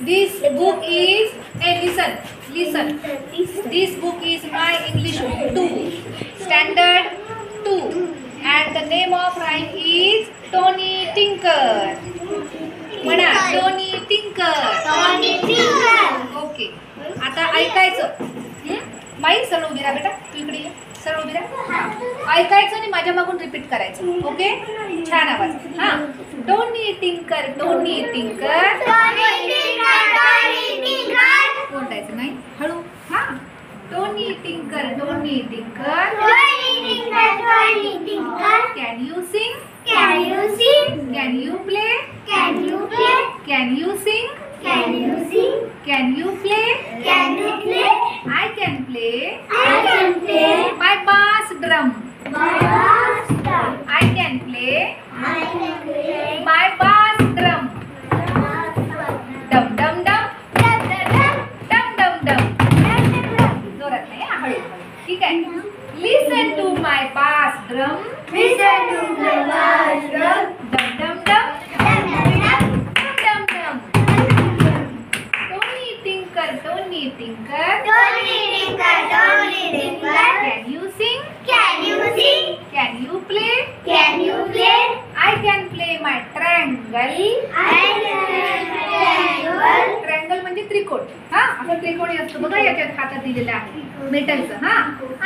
This book is, hey listen, listen. This book is my English 2, standard 2, and the name of rhyme is Tony Tinker. म्हणा Tony Tinker. Tony Tinker. Okay, आता ऐकायचं. माई सरळ उभी राहा बेटा, तू इकडे ये, सरळ उभी राहा. ऐकायचं आणि माझ्या मागून रिपीट करायचं. ओके, छान आवाज. हां, टोनी टिंकर, टोनी टिंकर. बोलायचं नाही, हळू. हां, Tony tinker, Tony tinker. Can you sing? Can you sing? Can you play? Can you play? Can you sing? Can you sing? Can you play? Can you play? I can play I can play my bass drum. master. I can play I can play my bass drum. Dum dum dum, dum dum dum. जोरात नाही, हळू. ठीक आहे. Listen to my bass drum. Listen to my bass drum. Dum dum dum, Dum dum dum dum dum. Tony Tinker, Tony Tinker. Tony Tinker, Tony Tinker. Can you sing? Can you sing? Can you play? Can you play? I can play my triangle. I can play triangle म्हणजे त्रिकोण. हा, असं त्रिकोणी असतं बघा, याच्यात हातात दिलेलं आहे मेटलचं. हा,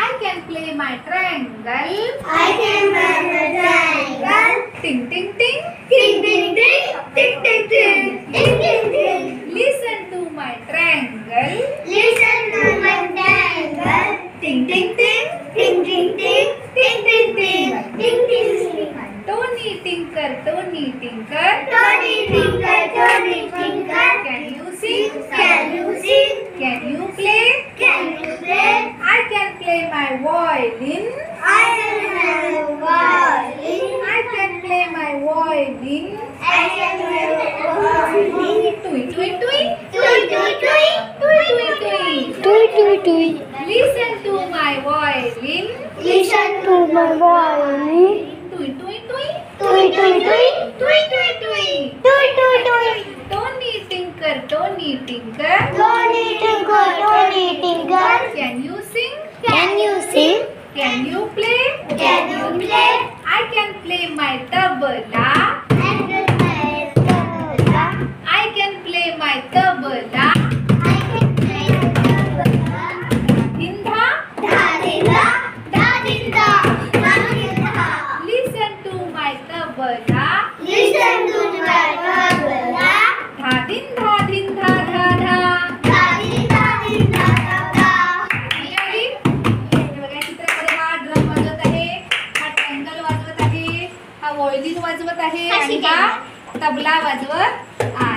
I can play my triangle. I can play triangle. टिंग टिंग टिंग. Ding ding ding, ding ding ding, ding ding ding. Listen to my triangle. Listen to my triangle. टिंग टिंग टिंग. Ding ding ding, ding ding ding, ding ding ding. Tony tinker, Tony tinker. Tony Tinker, Tony Tinker. Can you sing? Can you sing? Can you play? Can you play? I can play my violin. I can play violin. I can play my violin. I can play violin. टुई टुई टुई. Tui tui tui, टुई टुई टुई. tui tui tui. Listen to my violin. Listen to my violin. Tui tui tui. Tui tui tui, Tui tui tui. tui tui tui. Tony Tinker, Tony Tinker. Tony Tinker, Tony Tinker. Can you sing? Can you sing? Can you play? Can you play? I can play my tabla. I can play tabla. I can play my tabla. I can play tabla. Indha. Da-di-da, da-di-da, da-di-da. Listen to my tabla. Listen to my tabla. Dha din dha din dha dha dha. Da-di-da, di-da-da-da. नाही आली? हे बघा, चित्रामध्ये हा drum वाजवत आहे, हा triangle वाजवत आहे, हा व्हायोलिन वाजवत आहे आणि हा तबला वाजवत आहे.